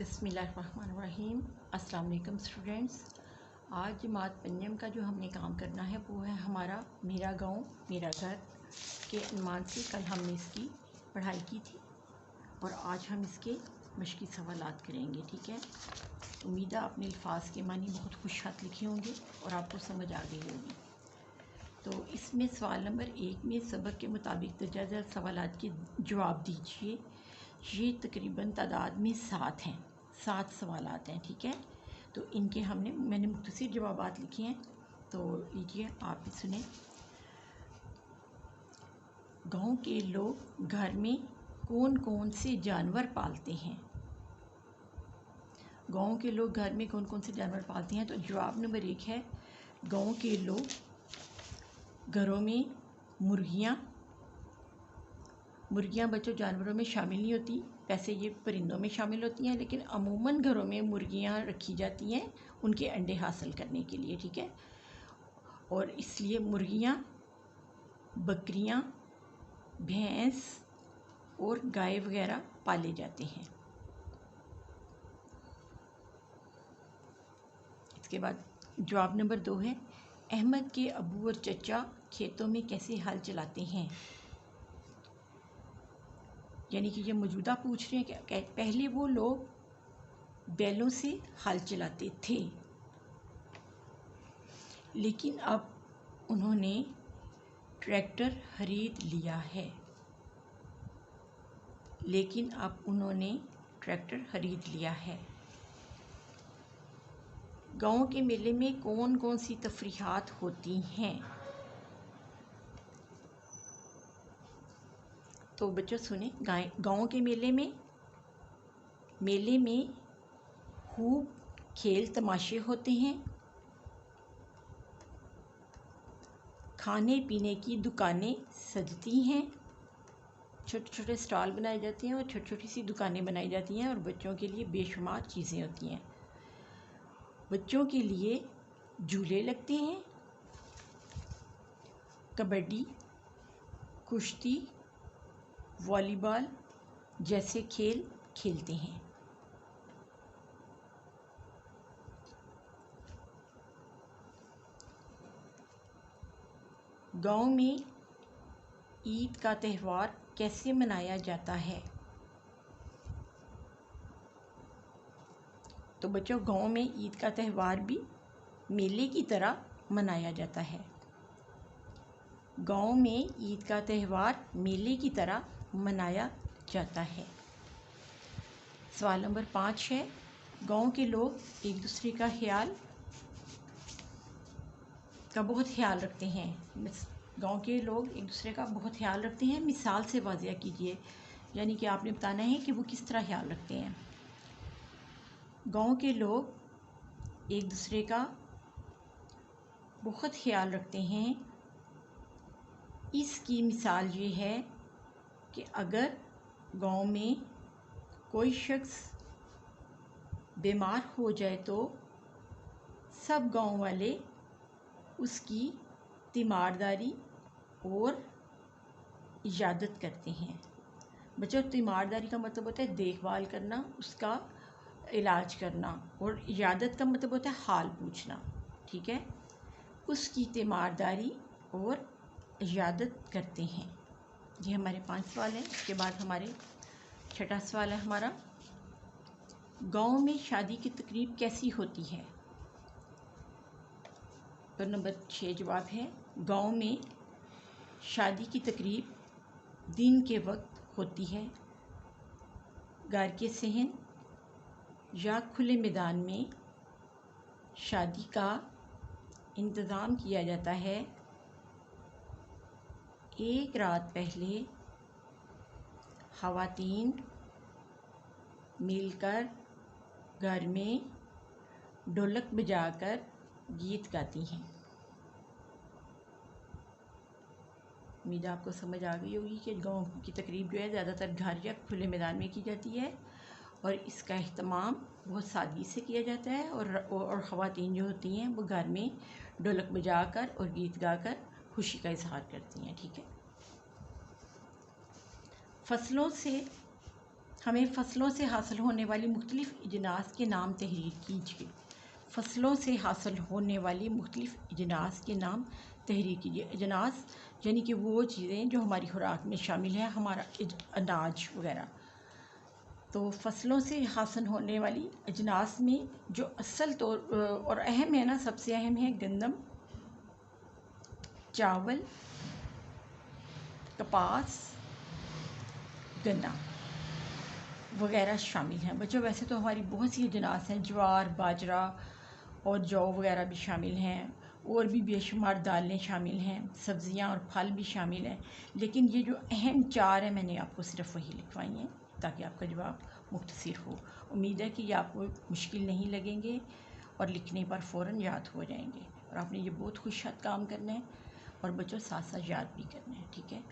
बिस्मिल्लाहिर्रहमानिर्रहीम। अस्सलाम वालेकुम स्टूडेंट्स। आज जमात पंजम का जो हमने काम करना है वो है हमारा मेरा गांव मेरा घर के अनुमान से कल हमने इसकी पढ़ाई की थी और आज हम इसके मश्की सवालात करेंगे। ठीक है, उम्मीद है आपने अल्फाज के मानी बहुत खुश हाथ लिखे होंगे और आपको समझ आ गई होगी। तो इसमें सवाल नंबर 1 में सबक के मुताबिक दर्जा सवालात के जवाब दीजिए। ये तकरीबन तादाद में 7 हैं, 7 सवालात हैं। ठीक है, तो इनके मैंने मुख्तसर जवाबात लिखे हैं, तो लीजिए आप भी सुने। गांव के लोग घर में कौन कौन से जानवर पालते हैं? गांव के लोग घर में कौन कौन से जानवर पालते हैं? तो जवाब नंबर 1 है गांव के लोग घरों में मुर्गियाँ बच्चों जानवरों में शामिल नहीं होती, वैसे ये परिंदों में शामिल होती हैं, लेकिन अमूमन घरों में मुर्गियाँ रखी जाती हैं उनके अंडे हासिल करने के लिए। ठीक है, और इसलिए मुर्गियाँ, बकरियाँ, भैंस और गाय वगैरह पाले जाते हैं। इसके बाद जवाब नंबर 2 है अहमद के अबू और चचा खेतों में कैसे हल चलाते हैं? यानी कि ये मौजूदा पूछ रहे हैं कि पहले वो लोग बैलों से हल चलाते थे, लेकिन अब उन्होंने ट्रैक्टर खरीद लिया है। गांव के मेले में कौन कौन सी तफरीहात होती हैं? तो बच्चों सुने, गांव के मेले में खूब खेल तमाशे होते हैं, खाने पीने की दुकानें सजती हैं, छोटे छोटे स्टॉल बनाए जाते हैं और छोटी छोटी सी दुकानें बनाई जाती हैं और बच्चों के लिए बेशुमार चीज़ें होती हैं। बच्चों के लिए झूले लगते हैं, कबड्डी, कुश्ती, वॉलीबॉल जैसे खेल खेलते हैं। गांव में ईद का त्यौहार कैसे मनाया जाता है? तो बच्चों गांव में ईद का त्यौहार भी मेले की तरह मनाया जाता है। गांव में ईद का त्यौहार मेले की तरह मनाया जाता है। सवाल नंबर 5 है गांव के लोग एक दूसरे का बहुत ख्याल रखते हैं। गांव के लोग एक दूसरे का बहुत ख्याल रखते हैं, मिसाल से वाज़िया कीजिए, यानी कि आपने बताना है कि वो किस तरह ख्याल रखते हैं। गांव के लोग एक दूसरे का बहुत ख्याल रखते हैं। इसकी मिसाल ये है कि अगर गांव में कोई शख्स बीमार हो जाए तो सब गांव वाले उसकी तीमारदारी और इजाज़त करते हैं। बच्चों तीमारदारी का मतलब होता है देखभाल करना, उसका इलाज करना, और इजाज़त का मतलब होता है हाल पूछना। ठीक है, उसकी तीमारदारी और इजाज़त करते हैं। ये हमारे 5 सवाल हैं। इसके बाद हमारे 6ठा सवाल है हमारा गांव में शादी की तकरीब कैसी होती है? तो नंबर 6 जवाब है गांव में शादी की तकरीब दिन के वक्त होती है। घर के सहन या खुले मैदान में शादी का इंतज़ाम किया जाता है। एक रात पहले ख़वातीन मिलकर घर में ढोलक बजाकर गीत गाती हैं। उम्मीद आपको समझ आ गई होगी कि गांव की तकरीब जो है ज़्यादातर घर या खुले मैदान में की जाती है और इसका अहतमाम बहुत सादगी से किया जाता है और ख़वातीन जो होती हैं वो घर में ढोलक बजाकर और गीत गाकर खुशी का इजहार करती हैं। ठीक है, फसलों से हमें फ़सलों से हासिल होने वाली मुख्तलिफ़ अजनास के नाम तहरीर कीजिए। फ़सलों से हासिल होने वाली मुख्तलिफ़ अजनास के नाम तहरीर कीजिए। अजनास यानी कि वो चीज़ें जो हमारी खुराक में शामिल है, हमारा अनाज वगैरह। तो फ़सलों से हासिल होने वाली अजनास में जो असल तौर और अहम है ना, सबसे अहम है गंदम, चावल, कपास, गन्ना वगैरह शामिल हैं। बच्चों वैसे तो हमारी बहुत सी अजनास हैं, ज्वार, बाजरा और जौ वगैरह भी शामिल हैं, और भी बेशुमार दालें शामिल हैं, सब्ज़ियां और फल भी शामिल हैं। लेकिन ये जो अहम चार हैं, मैंने आपको सिर्फ वही लिखवाई हैं ताकि आपका जवाब मुख्तसर हो। उम्मीद है कि ये आपको मुश्किल नहीं लगेंगे और लिखने पर फ़ौरन याद हो जाएंगे। और आपने ये बहुत खुशहाल काम करना है और बच्चों साथ साथ याद भी करना है, ठीक है।